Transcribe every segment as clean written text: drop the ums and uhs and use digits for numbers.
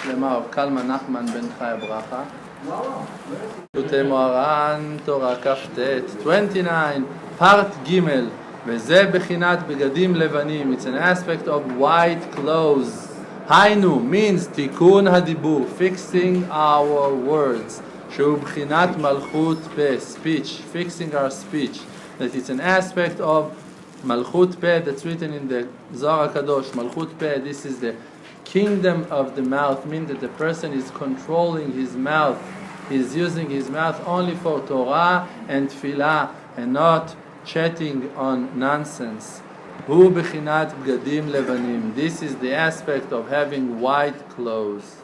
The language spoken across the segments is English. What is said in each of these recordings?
שלמה הרב קלמן נחמן בן חי ברכה. תותי מוהר"ן, תורה כ"ט, 29, פרט ג' וזה בחינת בגדים לבנים. It's an aspect of white clothes. היינו, means תיקון הדיבור, fixing our words. שהוא בחינת מלכות פה, speech, fixing our speech. That it's an aspect of מלכות פה that's written in the Zohar HaKadosh. מלכות פה, this is the kingdom of the mouth, means that the person is controlling his mouth. He's using his mouth only for Torah and Tfilah and not chatting on nonsense. הוא בחינת בגדים לבנים. This is the aspect of having white clothes.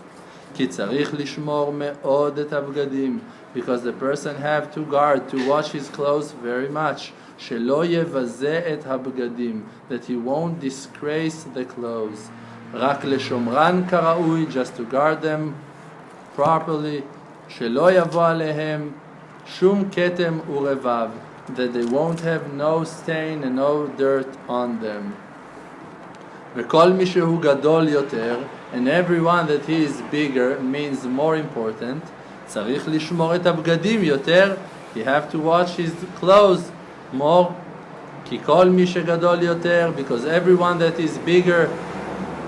כי צריך לשמור מאוד את הבגדים, because the person have to guard, to watch his clothes very much, שלא יבזה את הבגדים, that he won't disgrace the clothes. רק לשומרן כראוי, just to guard them properly, שלא יבוא עליהם שום כתם ורבב, that they won't have no stain and no dirt on them. וכל מי שהוא גדול יותר, and everyone that he is bigger means more important, צריך לשמור את הבגדים יותר, you have to watch his clothes more, כי כל מי שגדול יותר, because everyone that is bigger,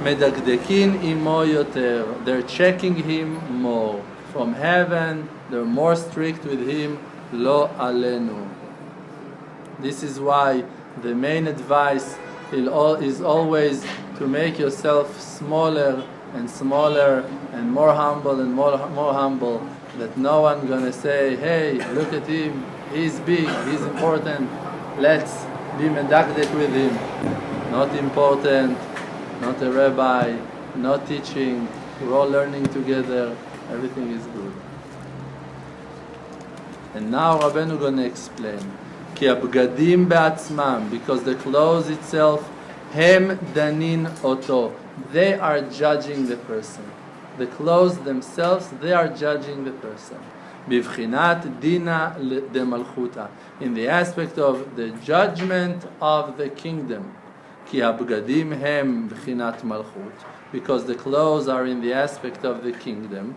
מדקדקין עמו יותר, they're checking him more. From heaven, they're more strict with him, לא עלינו. This is why the main advice is always to make yourself smaller and smaller and more humble and more humble, that no one gonna say, hey, look at him, he's big, he's important, let's be medakdek with him. Not important, not a rabbi, not teaching, we're all learning together, everything is good. And now Rabbeinu gonna explain. כי הבגדים בעצמם, because the clothes itself, הם דנין אותו. They are judging the person. The clothes themselves, they are judging the person. בבחינת דינה דמלכותא. In the aspect of the judgment of the kingdom. כי הבגדים הם בחינת מלכות. Because the clothes are in the aspect of the kingdom.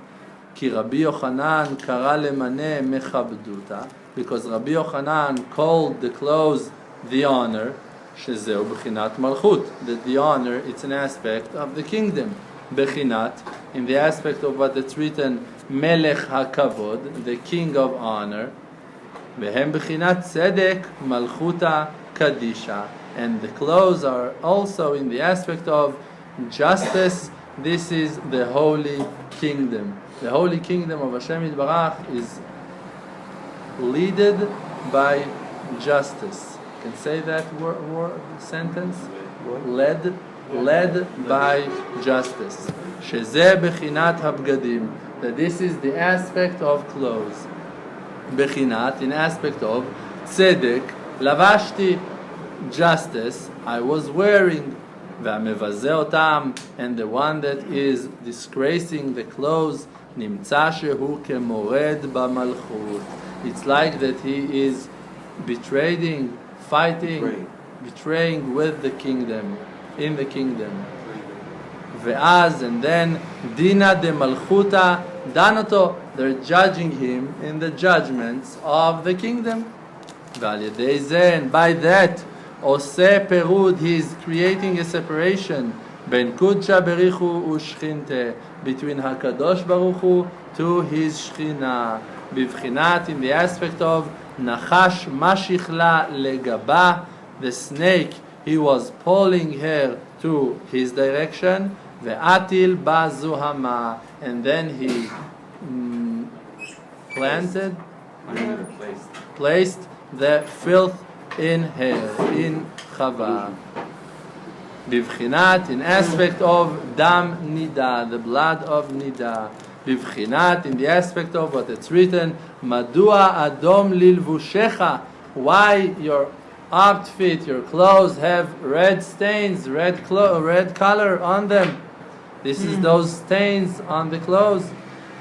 כי רבי יוחנן קרא למנה מכבדותא. Because Rabbi Yochanan called the clothes the honor, שזהו בחינת מלכות, that the honor, it's an aspect of the kingdom. בחינת, in the aspect of what it's written, מלך הכבוד, the king of honor, והם בחינת צדק מלכותא קדישא, and the clothes are also in the aspect of justice. This is the holy kingdom. The holy kingdom of Hashem Yitbarach is leaded by justice. Can say that word sentence? Led by justice. שזה בחינת הבגדים. That this is the aspect of clothes. בחינת, in aspect of צדק, לבשתי justice, I was wearing, והמבזה אותם, and the one that is disgracing the clothes, נמצא שהוא כמורד במלכות. It's like that he is betraying, fighting, betraying with the kingdom, in the kingdom. Ve'az, and then, Dina de Malchuta, Danoto, they're judging him in the judgments of the kingdom. Ve'al yedei zeh, and by that, Oseh Perud, he is creating a separation, Ben Kudsha Berichu Ushchinte, between HaKadosh Baruch Hu to his Shechina. בבחינת, in the aspect of נחש משיכלה לגבה, the snake, he was pulling her to his direction, ואטיל בה זוהמה, and then he placed the filth in her, in Chava. בבחינת, in aspect of דם נידה, the blood of נידה. בבחינת, in the aspect of what it's written, מדוע אדום ללבושך, why your outfit, your clothes have red stains, red color on them. This is those stains on the clothes.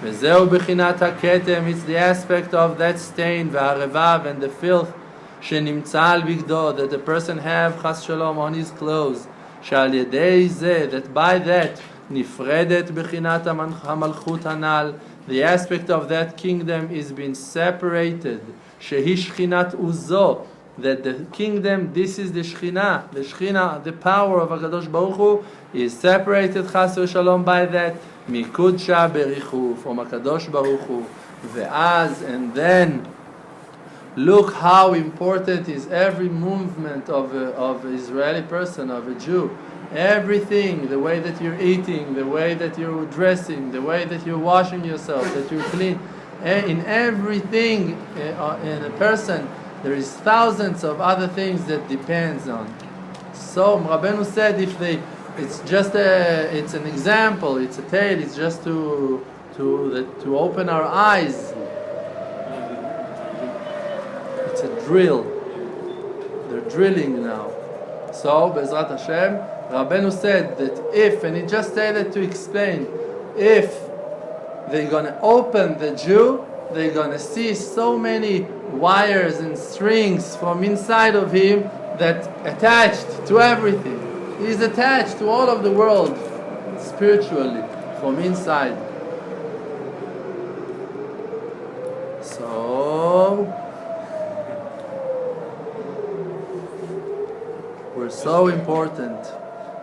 וזהו בחינת הכתם, it's the aspect of that stain, והרבב and the filth, שנמצא על בגדו, that the person have, חס שלום, on his clothes, שעל ידי זה, that by that, נפרדת בחינת המלכות הנ"ל. The aspect of that kingdom is being separated. שהיא שכינת עוזו. That the kingdom, this is the Shekhinah, the power of HaKadosh Baruch Hu, is separated, chas v'shalom, by that, mikudsha berichu, from HaKadosh Baruch Hu. Ve'az, and then, look how important is every movement of an Israeli person, of a Jew. Everything, the way that you're eating, the way that you're dressing, the way that you're washing yourself, that you're clean, in everything in a person, there is thousands of other things that depends on. So Rabbeinu said, it's an example, it's a tale, it's just to open our eyes. It's a drill. They're drilling now. So Bezrat Hashem, Rabbeinu said that if, and he just said it to explain, if they're going to open the Jew, they're going to see so many wires and strings from inside of him that attached to everything. He's attached to all of the world spiritually from inside. So we're so important.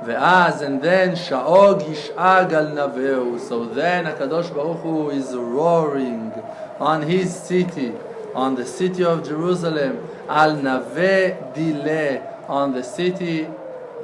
Ve'az, and then sha'og yish'ag al naveu. So then HaKadosh Baruch Hu is roaring on his city, on the city of Jerusalem, al naveh dileh, on the city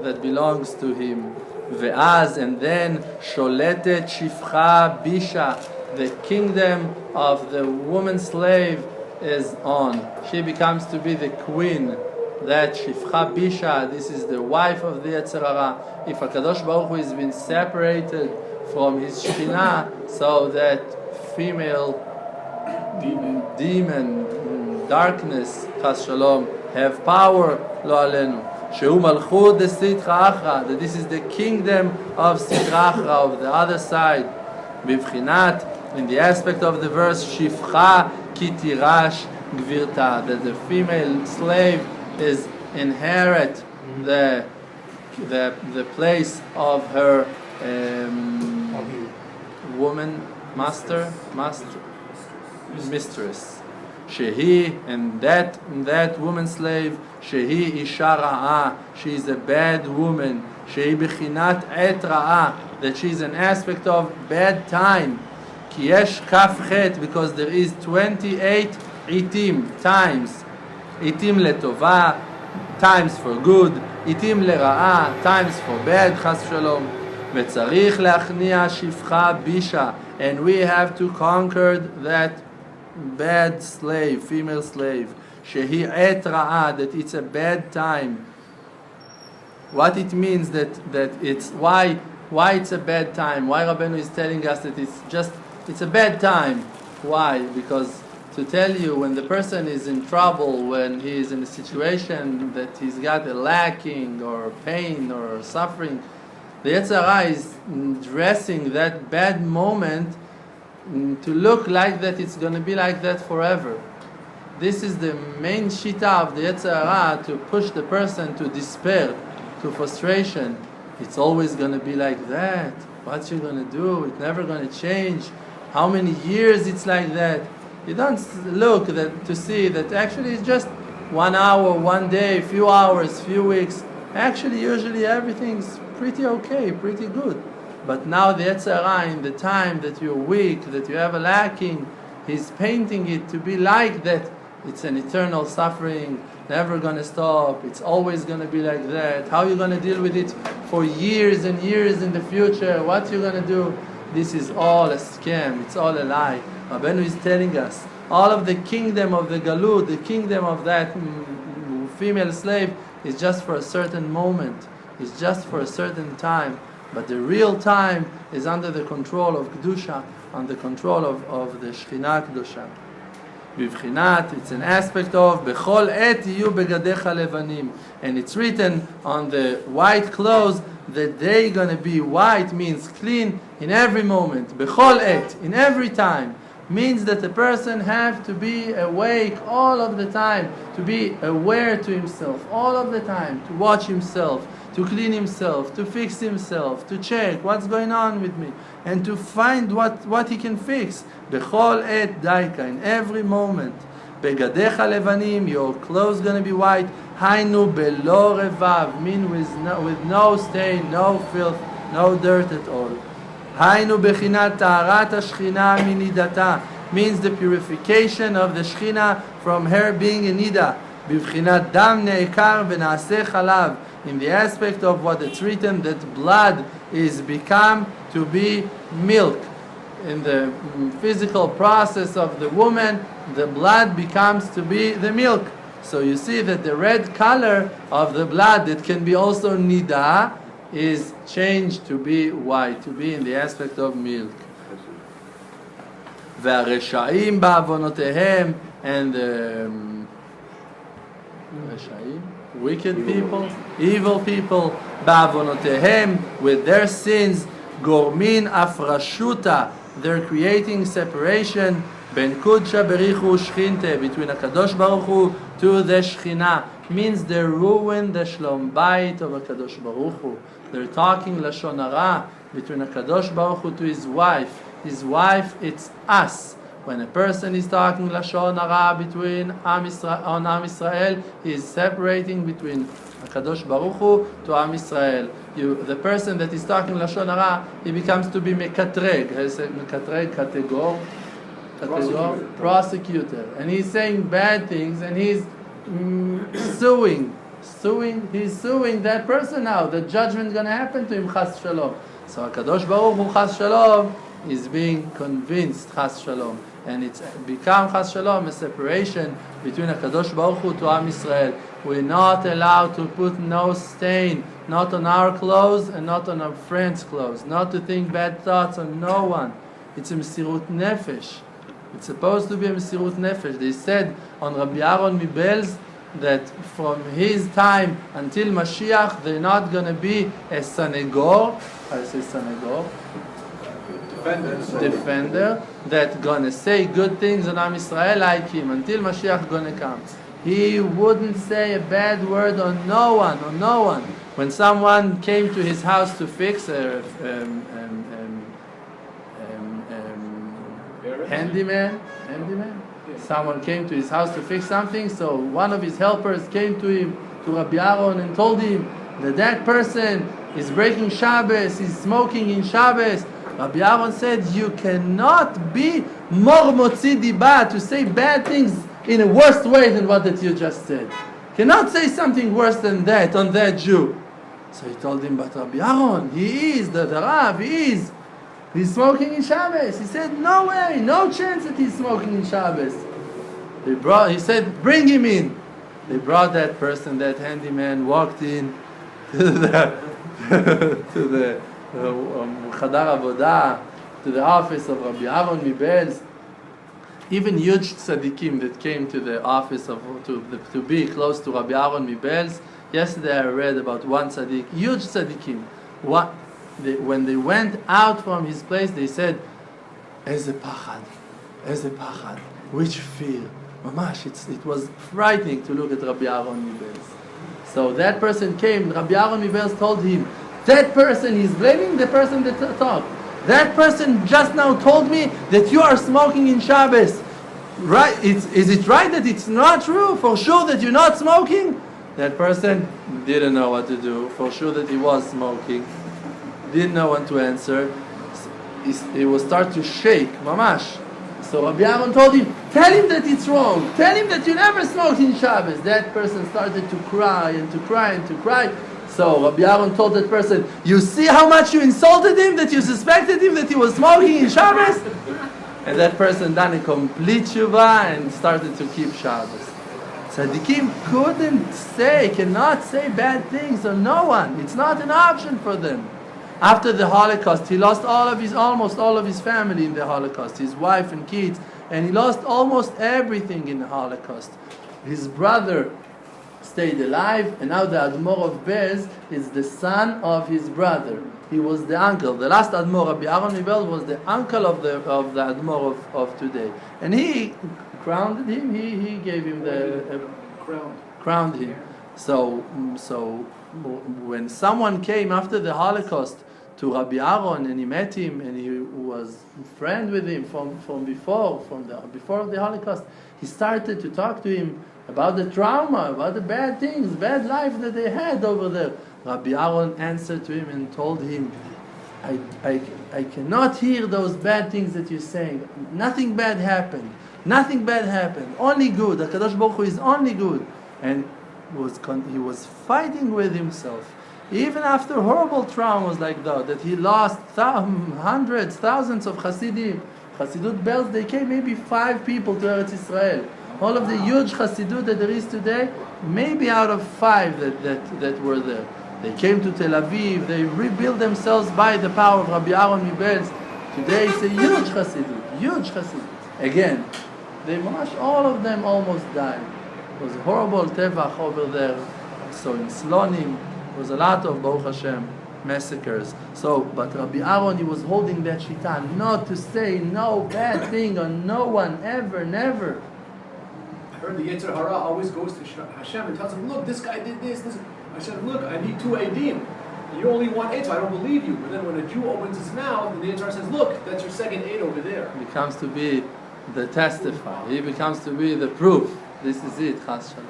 that belongs to him. Ve'az, and then sholetet shifcha bisha, the kingdom of the woman slave is on. She becomes to be the queen. That Shifcha Bisha, this is the wife of the Yetzer Hara. If HaKadosh Baruch Hu has been separated from his Shekhinah, so that female demon, darkness, Chas Shalom, have power, Lo Alenu. Shehu Malchut de Sitra Achra, that this is the kingdom of Sitra Achra, of the other side. Bivchinat, in the aspect of the verse, Shifcha Ki Tirash Gvirta, that the female slave is inherit the place of her woman, mistress. Shehi, and that woman slave, Shehi Isha Ra'ah, she is a bad woman. Shehi Bechinat Et Ra'ah, that she is an aspect of bad time. Ki yesh kaf chet, because there is 28 itim, times. Itim letova, times for good, itim lera'a, times for bad, chas shalom. Vetzarich leachnia shifcha bisha, and we have to conquer that bad slave, female slave. Shehi et ra'a, that it's a bad time. What it means that it's why it's a bad time? Why Rabbeinu is telling us that it's a bad time? Why? Because to tell you, when the person is in trouble, when he is in a situation that he's got a lacking or pain or suffering, the Yetzer Hara is dressing that bad moment to look like that it's going to be like that forever. This is the main shita of the Yetzer Hara, to push the person to despair, to frustration. It's always going to be like that. What you going to do? It's never going to change. How many years it's like that? You don't look to see that actually it's just 1 hour, 1 day, few hours, few weeks. Actually, usually everything's pretty okay, pretty good. But now the Yetzer Hara, in the time that you're weak, that you have a lacking, he's painting it to be like that. It's an eternal suffering, never going to stop. It's always going to be like that. How are you going to deal with it for years and years in the future? What you going to do? This is all a scam. It's all a lie. Rabbeinu is telling us, all of the kingdom of the Galut, the kingdom of that female slave, is just for a certain moment. It's just for a certain time. But the real time is under the control of Kedusha, under the control of the Shekhinah Kedusha. Bivchinat, it's an aspect of Bechol et yiyu begadecha levanim, and it's written on the white clothes that they're going to be white, means clean in every moment. Bechol et, in every time. means that the person have to be awake all of the time, to be aware to himself all of the time, to watch himself, to clean himself, to fix himself, to check what's going on with me, and to find what he can fix. Bechol et daika, in every moment. Begadecha levanim, your clothes gonna be white. Hainu belo revav, mean with no stain, no filth, no dirt at all. Hainu bechinat taharat hashchina minidata, means the purification of the Shechina from her being a nida. Bivchinat dam ne'ekar v'naaseh chalav, in the aspect of what it's written, that blood is become to be milk. In the physical process of the woman, the blood becomes to be the milk. So you see that the red color of the blood, that can be also nida, is changed to be white, to be in the aspect of milk. והרשעים בעוונותיהם, and the wicked people, evil people, בעוונותיהם, with their sins, גורמין הפרשותה, they're creating separation בין קודשא בריחו ושכינתה, between HaKadosh Baruch Hu to the Shechina, means they ruin the Shlom Bayit of HaKadosh Baruch Hu. They're talking Lashon Hara between HaKadosh Baruch Hu to his wife. His wife, it's us. When a person is talking Lashon Hara between Am Yisrael, he is separating between HaKadosh Baruch Hu to Am Yisrael. The person that is talking Lashon Hara, he becomes to be Mekatreg. Mekatreg, prosecutor. And he's saying bad things, and he's suing. He's suing that person now. The judgment is going to happen to him, Chas Shalom. So HaKadosh Baruch Hu, Chas Shalom, is being convinced, Chas Shalom. And it's become, Chas Shalom, a separation between HaKadosh Baruch Hu to Am Yisrael. We're not allowed to put no stain, not on our clothes and not on our friends' clothes. Not to think bad thoughts on no one. It's a Mesirut Nefesh. It's supposed to be a Mesirut Nefesh. They said on Rabbi Aaron Mibelz that from his time until Mashiach, they're not going to be a sanegor. I say sanegor. Defender that going to say good things on Am Yisrael like him until Mashiach going to come. He wouldn't say a bad word on no one. When someone came to his house to fix handyman. Someone came to his house to fix something, so one of his helpers came to him, to Rabbi Aaron, and told him that person is breaking Shabbos, he's smoking in Shabbos. Rabbi Aaron said, you cannot be mor motzi diba, to say bad things in a worse way than what that you just said. Cannot say something worse than that on that Jew. So he told him, but Rabbi Aaron, he is the Rav, he's smoking in Shabbos. He said, no way, no chance that he's smoking in Shabbos. He said, bring him in. They brought that person, that handyman, walked in to the Chadar Avodah, to the office of Rabbi Aaron Mibelz. Even huge tzaddikim that came to the office to be close to Rabbi Aaron Mibelz. Yesterday I read about one tzaddik, huge tzaddikim. When they went out from his place, they said, Eze pachad, which fear. Mamash, it was frightening to look at Rabbi Aaron Mibelz. So that person came, Rabbi Aaron Mibelz told him, that person, he's blaming the person that talked. That person just now told me that you are smoking in Shabbos. Right? Is it right that it's not true? For sure that you're not smoking? That person didn't know what to do. For sure that he was smoking. Didn't know what to answer. He will start to shake, mamash. So Rabbi Aaron told him, tell him that it's wrong. Tell him that you never smoked in Shabbos. That person started to cry and to cry and to cry. So Rabbi Aaron told that person, you see how much you insulted him, that you suspected him that he was smoking in Shabbos? And that person done a complete tshuva and started to keep Shabbos. Tzaddikim cannot say bad things on no one. It's not an option for them. After the Holocaust, he lost almost all of his family in the Holocaust, his wife and kids, and he lost almost everything in the Holocaust. His brother stayed alive, and now the Admor of Bez is the son of his brother. He was the uncle. The last Admor, Rabbi Aaron Mibel, was the uncle of the Admor of today. And he crowned him. He gave him the crowned him. So when someone came after the Holocaust to Rabbi Aaron and he met him and he was friend with him from before the Holocaust, he started to talk to him about the trauma, about the bad things, bad life that they had over there. Rabbi Aaron answered to him and told him, I cannot hear those bad things that you're saying. Nothing bad happened. Nothing bad happened. Only good. HaKadosh Baruch Hu is only good. And he was fighting with himself. Even after horrible traumas like that he lost hundreds, thousands of Hasidim. Hasidut bells, they came maybe 5 people to Eretz Israel. All of the huge Hasidut that there is today, maybe out of 5 that were there. They came to Tel Aviv, they rebuilt themselves by the power of Rabbi Aaron Mibelz. Today it's a huge Hasidut. Again, all of them almost died. It was a horrible tevach over there. So in Slonim, there was a lot of, Baruch Hashem, massacres. But Rabbi Aaron, he was holding that shita, not to say no bad thing on no one, ever, never. I heard the Yetzer Hara always goes to Hashem and tells him, look, this guy did this. I said, look, I need 2 Eidim. You only want 8, so I don't believe you. But then when a Jew opens his mouth, and the Yetzer Hara says, look, that's your second 8 over there. He becomes to be the testifier. He becomes to be the proof. This is it, Chas Shalom.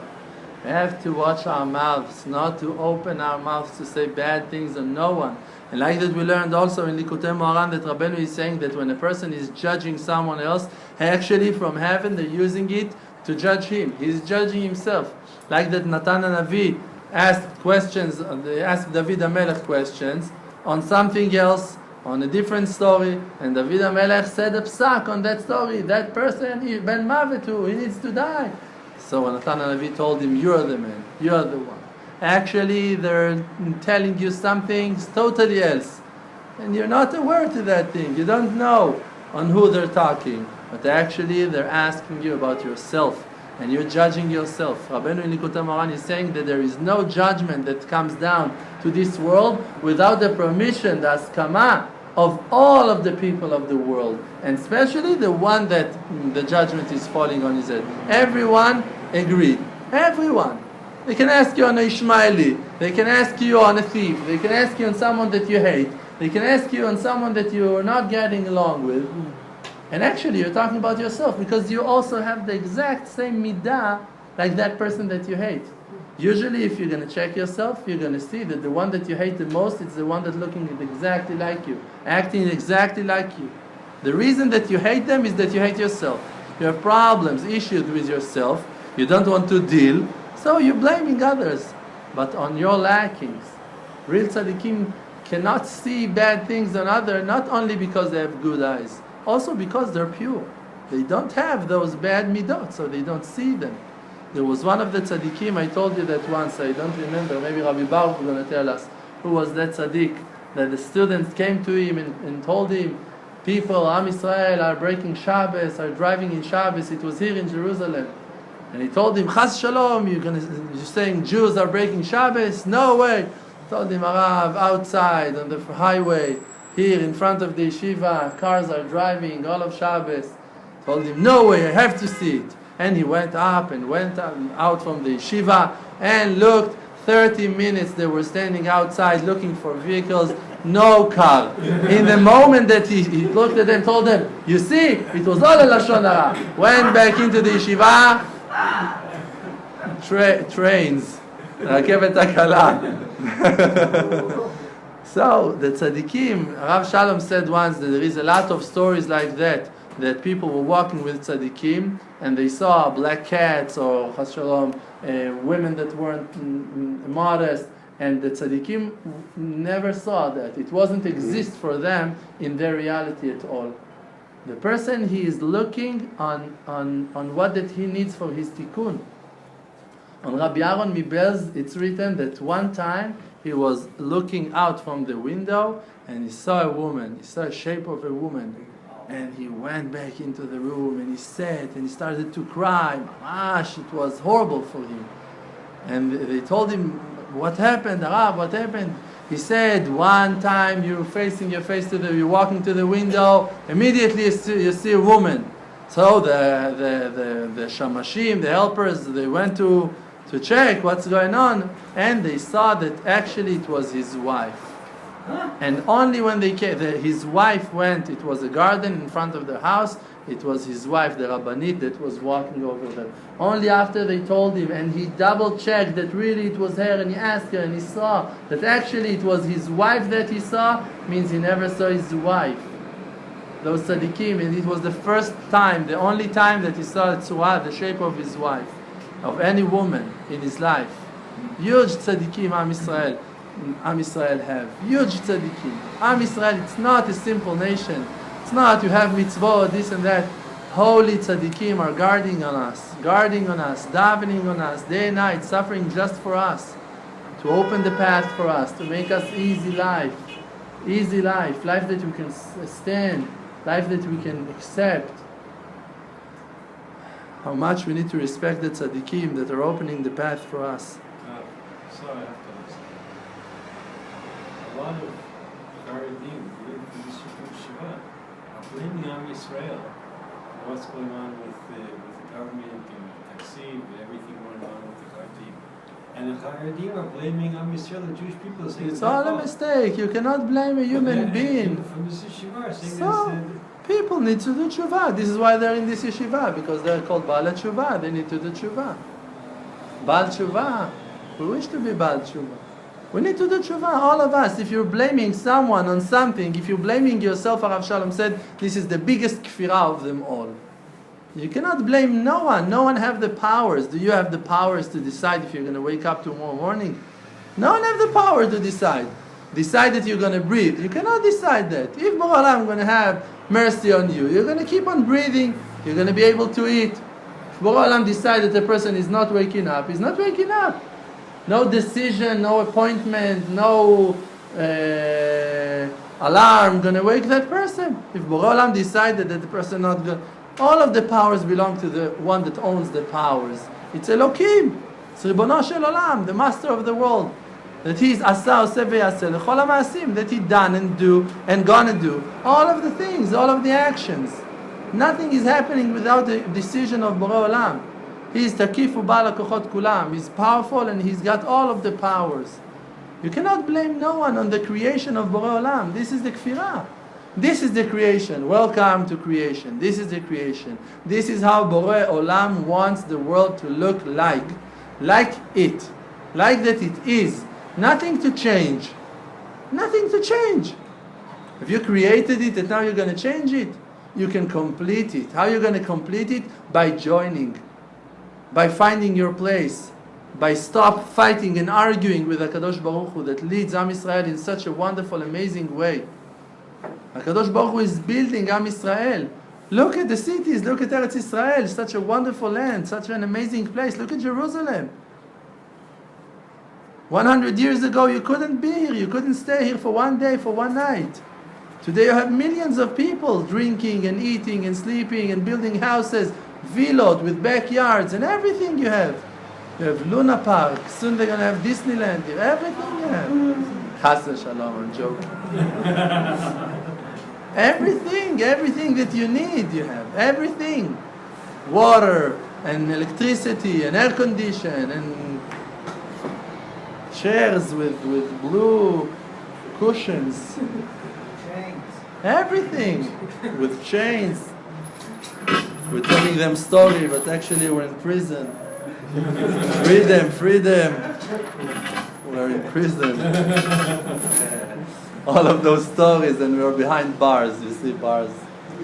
We have to watch our mouths, not to open our mouths to say bad things on no one. And like that we learned also in Likutei Moharan that Rabbeinu is saying that when a person is judging someone else, actually from heaven they're using it to judge him. He's judging himself. Like that Natan HaNavi asked questions, they asked David HaMelech questions on something else, on a different story, and David HaMelech said a psak on that story. That person, Ben Mavetu, he needs to die. So Natan HaNavi told him, you're the man, you're the one. Actually, they're telling you something totally else. And you're not aware to that thing. You don't know on who they're talking. But actually, they're asking you about yourself. And you're judging yourself. Rabbeinu in Likutei Moharan is saying that there is no judgment that comes down to this world without the permission, the askama of all of the people of the world. And especially the one that the judgment is falling on his head. Everyone agreed. Everyone. They can ask you on a Ishmaeli. They can ask you on a thief. They can ask you on someone that you hate. They can ask you on someone that you are not getting along with. And actually you're talking about yourself because you also have the exact same midah like that person that you hate. Usually if you're going to check yourself, you're going to see that the one that you hate the most is the one that's looking exactly like you, acting exactly like you. The reason that you hate them is that you hate yourself. You have problems, issues with yourself. You don't want to deal, so you're blaming others. But on your lackings, real tzaddikim cannot see bad things on others, not only because they have good eyes, also because they're pure. They don't have those bad midot, so they don't see them. There was one of the tzaddikim, I told you that once, I don't remember, maybe Rabbi Baruch is going to tell us, who was that tzaddik, that the students came to him and told him, people, Am Yisrael, are breaking Shabbos, are driving in Shabbos, it was here in Jerusalem. And he told him, Chas Shalom, you're saying Jews are breaking Shabbos? No way. He told him, Arav, outside on the highway, here in front of the yeshiva, cars are driving all of Shabbos. Told him, no way, I have to see it. And he went up and went out from the yeshiva and looked. 30 minutes they were standing outside looking for vehicles, no car. In the moment that he looked at them, told them, you see, it was all a Lashon Hara. Went back into the yeshiva, trains, Rakevet Akala. So the tzaddikim, Rav Shalom said once that there is a lot of stories like that people were walking with tzaddikim and they saw black cats or Chas Shalom, women that weren't modest, and the tzaddikim never saw that. It wasn't exist for them in their reality at all. The person, he is looking on what that he needs for his tikkun. On Rabbi Aaron Mibelz, it's written that one time he was looking out from the window and he saw a woman, he saw a shape of a woman. And he went back into the room and he sat and he started to cry. Mamash, it was horrible for him. And they told him, what happened, Arav, what happened? He said, one time you're walking to the window, immediately you see a woman. So the shamashim, the helpers, they went to check what's going on, and they saw that actually it was his wife. And only when they came, his wife went, it was a garden in front of their house, it was his wife, the Rabbanit, that was walking over there. Only after they told him, and he double checked that really it was her, and he asked her, and he saw that actually it was his wife that he saw, means he never saw his wife. Those tzaddikim, and it was the first time, the only time that he saw the shape of his wife, of any woman in his life. Huge tzaddikim, Am Yisrael have. Huge tzaddikim. Am Yisrael, it's not a simple nation. It's not, you have mitzvot, this and that. Holy tzaddikim are guarding on us, davening on us, day and night, suffering just for us, to open the path for us, to make us easy life that we can stand, life that we can accept. How much we need to respect the tzaddikim that are opening the path for us. Sorry, I have to ask. A lot of Haredim, even from the Shiva, are blaming Am Yisrael. What's going on with the government and the Taksiv, everything going on with the Khartoum. And the Haredim are blaming Am Yisrael, the Jewish people, saying it's all a mistake. You cannot blame a human being. From the Shiva, saying so, people need to do tshuva. This is why they're in this yeshiva, because they're called Baal Tshuva. They need to do tshuva. Baal Tshuva. We wish to be Baal Tshuva. We need to do tshuva, all of us. If you're blaming someone on something, if you're blaming yourself, Rav Shalom said, this is the biggest kfirah of them all. You cannot blame no one. No one have the powers. Do you have the powers to decide if you're going to wake up tomorrow morning? No one have the power to decide. Decide that you're going to breathe. You cannot decide that. If Borei Olam is going to have mercy on you, you're going to keep on breathing. You're going to be able to eat. If Borei Olam decides that the person is not waking up, he's not waking up. No decision, no appointment, no alarm going to wake that person. If Borei Olam decided that the person not going, all of the powers belong to the one that owns the powers. It's Elokim. It's Ribono Shel Olam, the master of the world. That he is Asa Oseh V'Yaseh L'chol HaMa'asim, that he done and do and gonna do all of the things, all of the actions. Nothing is happening without the decision of Borei Olam. He is Takifu Ba'al HaKochot Kulam. He's powerful and he's got all of the powers. You cannot blame no one on the creation of Borei Olam. This is the kfirah. This is the creation. Welcome to creation. This is the creation. This is how Borei Olam wants the world to look like it. Like that it is. Nothing to change. Nothing to change. If you created it and now you're going to change it, you can complete it. How are you going to complete it? By joining. By finding your place. By stop fighting and arguing with HaKadosh Baruch Hu that leads Am Yisrael in such a wonderful, amazing way. HaKadosh Baruch Hu is building Am Yisrael. Look at the cities. Look at Eretz Yisrael. Such a wonderful land. Such an amazing place. Look at Jerusalem. 100 years ago, you couldn't be here. You couldn't stay here for one day, for one night. Today, you have millions of people drinking and eating and sleeping and building houses, villot with backyards and everything you have. You have Luna Park. Soon they're going to have Disneyland here. Everything you have. Chas v'shalom, I'm joking. Everything that you need, you have. Everything. Water and electricity and air condition and chairs with blue cushions. Chains. Everything. With chains. We're telling them story, but actually we're in prison. Freedom. We're in prison. All of those stories, and we're behind bars. You see bars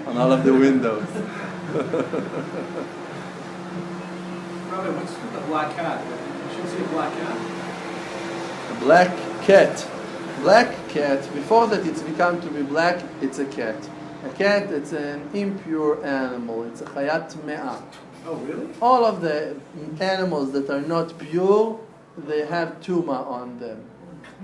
on all of the windows. Rabbi, what's with the black cat? You should see a black cat. A black cat. Black cat. Before that it's become to be black, it's a cat. A cat, it's an impure animal. It's a chayat me'ah. Oh, really? All of the animals that are not pure, they have tuma on them.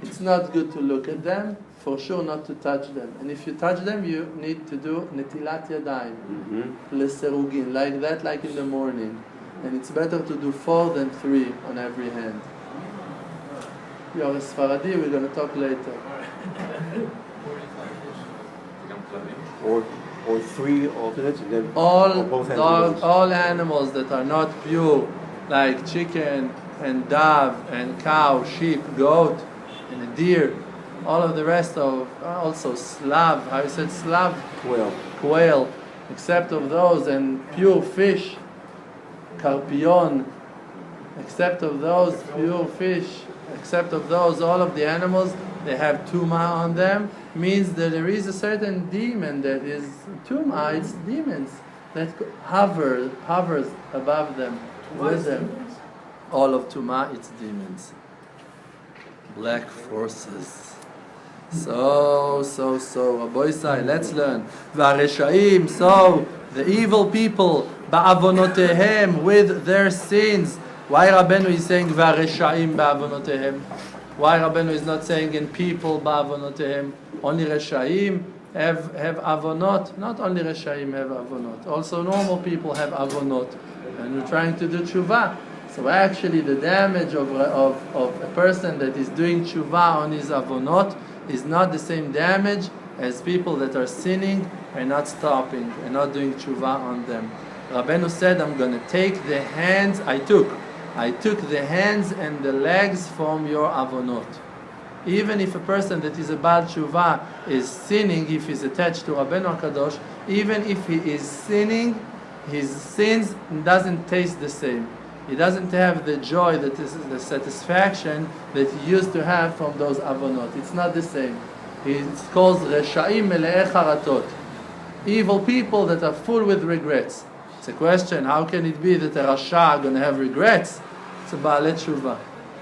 It's not good to look at them. For sure not to touch them. And if you touch them, you need to do netilat yadayim. Leserugin. Like that, like in the morning. And it's better to do 4 than 3 on every hand. You're a Sfaradi, we're going to talk later. Or three alternates and then both hands All animals that are not pure, like chicken and dove and cow, sheep, goat, and a deer, all of the rest of also slav, how you said slav? Quail, except of those, and pure fish, carpion, except of those, pure fish, except of those, all of the animals, they have tuma on them, means that there is a certain demon that is tuma, it's demons that hovers above them, with them. All of tuma, it's demons. Black forces. So, Rabbi Isai, let's learn. V'areshaim, so the evil people, ba'avonotehem, with their sins. Why Rabbeinu is saying v'areshaim ba'avonotehem? Why Rabbeinu is not saying in people ba'avonotehem? Only reshaim have avonot. Not only reshaim have avonot. Also normal people have avonot. And we're trying to do tshuva. So actually the damage of a person that is doing tshuva on his avonot is not the same damage as people that are sinning and not stopping and not doing tshuva on them. Rabbeinu said, I'm going to take the hands, I took the hands and the legs from your avonot. Even if a person that is a Baal tshuva is sinning, if he's attached to Rabbeinu HaKadosh, even if he is sinning, his sins doesn't taste the same. He doesn't have the joy, that is the satisfaction that he used to have from those avonot. It's not the same. It's called Reshaim Mele'eh Charatot. Evil people that are full with regrets. It's a question, how can it be that a Rasha is going to have regrets? It's a Baalei Tshuva.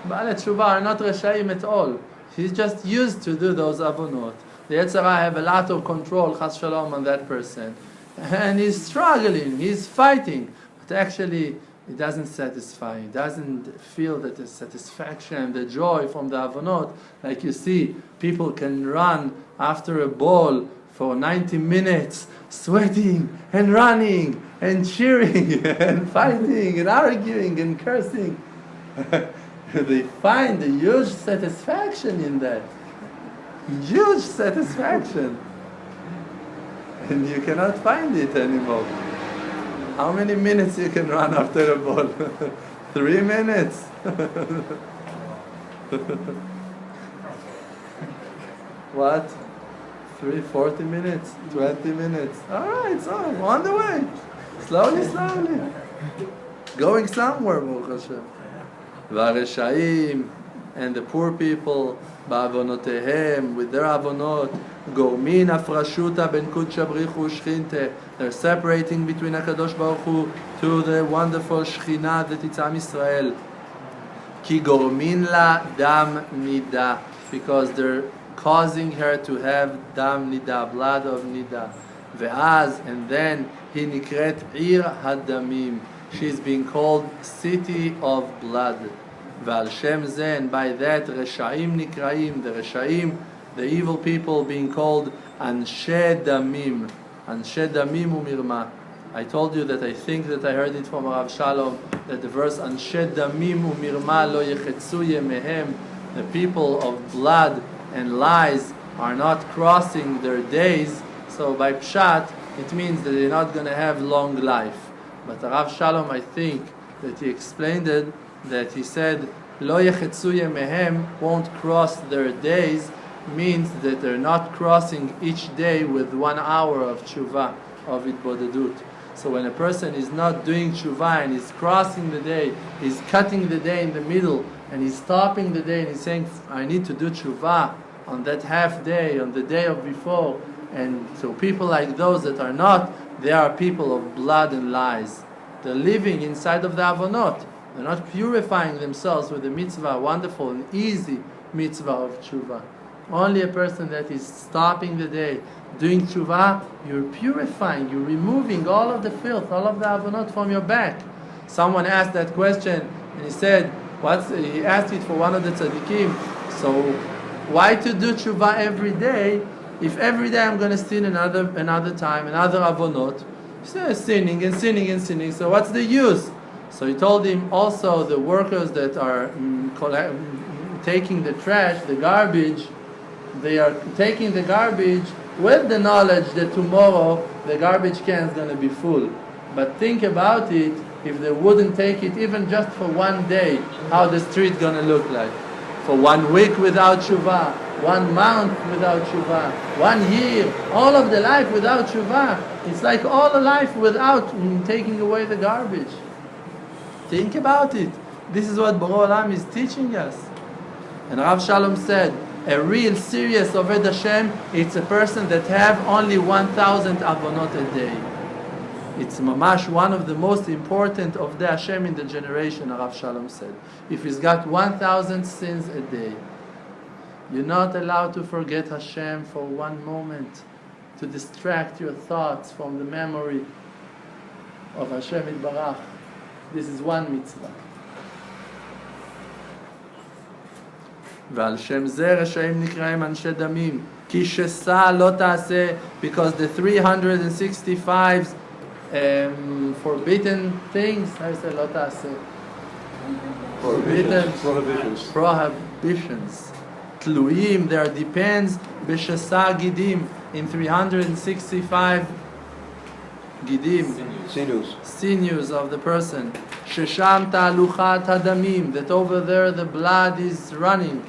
Baalei Tshuva are not Reshaim at all. He's just used to do those avonot. The Yetzer Hara have a lot of control, chas shalom, on that person. And he's struggling, he's fighting. But actually, it doesn't satisfy. He doesn't feel that the satisfaction, the joy from the avonot. Like you see, people can run after a ball for 90 minutes, sweating and running and cheering and fighting and arguing and cursing. They find a huge satisfaction in that. Huge satisfaction. And you cannot find it anymore. How many minutes you can run after a ball? 3 minutes. What? 40 minutes? 20 minutes? Alright, so on the way. Slowly. Going somewhere, Baruch Hashem. V'areshaim, and the poor people, ba'avonotehem, with their avonot, gormin afrashuta ben kudsha brichu shchinte. They're separating between HaKadosh Baruch Hu to the wonderful Shechina that it's Am Yisrael. Ki gormin la dam nida, because they're causing her to have dam nida, blood of nida. Ve'az, and then he nikret ir hadamim. She's being called city of blood. Ve'al shem zeh, and by that reshaim nikraim, the reshaim, the evil people, being called anshe damim. Anshe damim umirma. I told you that I think that I heard it from Rav Shalom, that the verse anshe damim umirma lo yechetzu yemehem, the people of blood and lies are not crossing their days. So by pshat, it means that they're not going to have long life. But Rav Shalom, I think that he explained it, that he said, Lo yechetzu yemehem, won't cross their days, means that they're not crossing each day with 1 hour of tshuva, of Hitbodedut. So when a person is not doing tshuva and is crossing the day, he's cutting the day in the middle, and he's stopping the day and he's saying, I need to do tshuva on that half day, on the day of before. And so people like those that are not, they are people of blood and lies. They're living inside of the avonot. They're not purifying themselves with the mitzvah, wonderful and easy mitzvah of tshuva. Only a person that is stopping the day, doing tshuva, you're purifying, you're removing all of the filth, all of the avonot from your back. Someone asked that question, and he said, he asked it for one of the tzaddikim, so why to do tshuva every day, if every day I'm going to sin another time, another avonot? He said, sinning and sinning and sinning, so what's the use? So he told him also the workers that are taking the trash, the garbage, they are taking the garbage with the knowledge that tomorrow the garbage can is going to be full. But think about it, if they wouldn't take it even just for one day, how the street going to look like. For 1 week without tshuva, 1 month without tshuva, 1 year, all of the life without tshuva. It's like all the life without taking away the garbage. Think about it. This is what Borei Olam is teaching us. And Rav Shalom said, a real serious Oved Hashem, it's a person that have only 1,000 avonot a day. It's mamash one of the most important of the Hashem in the generation, Rav Shalom said. If he's got 1,000 sins a day, you're not allowed to forget Hashem for one moment, to distract your thoughts from the memory of Hashem Yitbarach. This is one mitzvah. ועל שם זה רשעים נקראים אנשי דמים, כי שסע לא תעשה, because the 365 forbidden things, how you say לא תעשה? Prohibitions. תלויים, there depends, בשסע גידים, in 365 גידים, sinews of the person. ששם תהלוכת הדמים, that over there the blood is running.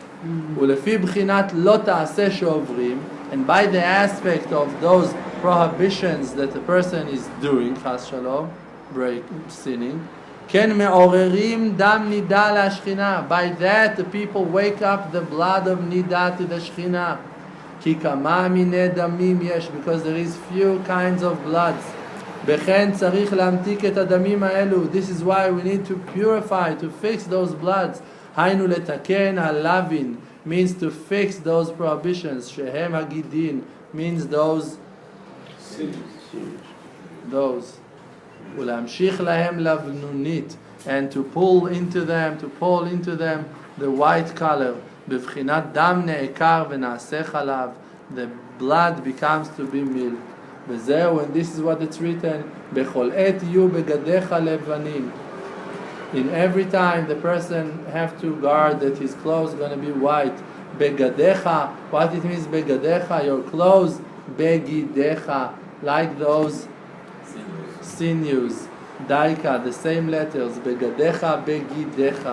ולפי בחינת לא תעשה שעוברים, and by the aspect of those prohibitions that the person is doing, חס שלום, sinning, כן מעוררים דם נידה להשכינה. By that the people wake up the blood of נידה to the שכינה. כי כמה מיני דמים יש, because there is few kinds of bloods. בכן צריך להמתיק את הדמים האלו. This is why we need to purify, to fix those bloods. היינו לתקן הלווין, means to fix those prohibitions. שהם הגידין, means those. ולהמשיך להם לבנונית, and to pull into them the white color. בבחינת דם נעקר ונעשה חלב. The blood becomes to be milk. וזהו, and this is what it's written, בכל עת יהיו בגדיך לבנים. In every time the person have to guard that his clothes are going to be white. בגדיך, what it means בגדיך, your clothes, בגידיך, like those sinews. דייקה, the same letters, בגדיך, בגידיך,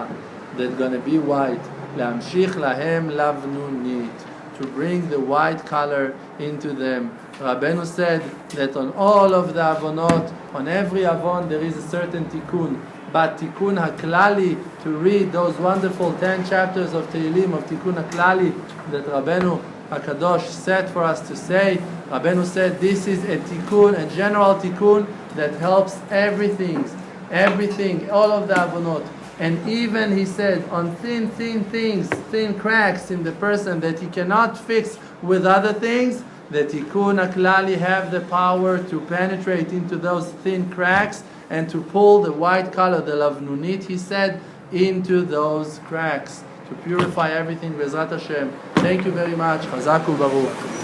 that's going to be white. להמשיך להם לבנונית, to bring the white color into them. Rabbeinu said that on all of the avonot, on every avon there is a certain tikkun. But tikkun haklali, to read those wonderful 10 chapters of Tehillim, of tikkun haklali, that Rabbeinu HaKadosh said for us to say, Rabbeinu said this is a tikkun, a general tikkun that helps everything, all of the avonot. And even, he said, on thin things, thin cracks in the person that he cannot fix with other things, the tikkun haklali have the power to penetrate into those thin cracks and to pull the white color, the lavnunit, he said, into those cracks, to purify everything. Bezrat Hashem. Thank you very much. Chazak u'baruch.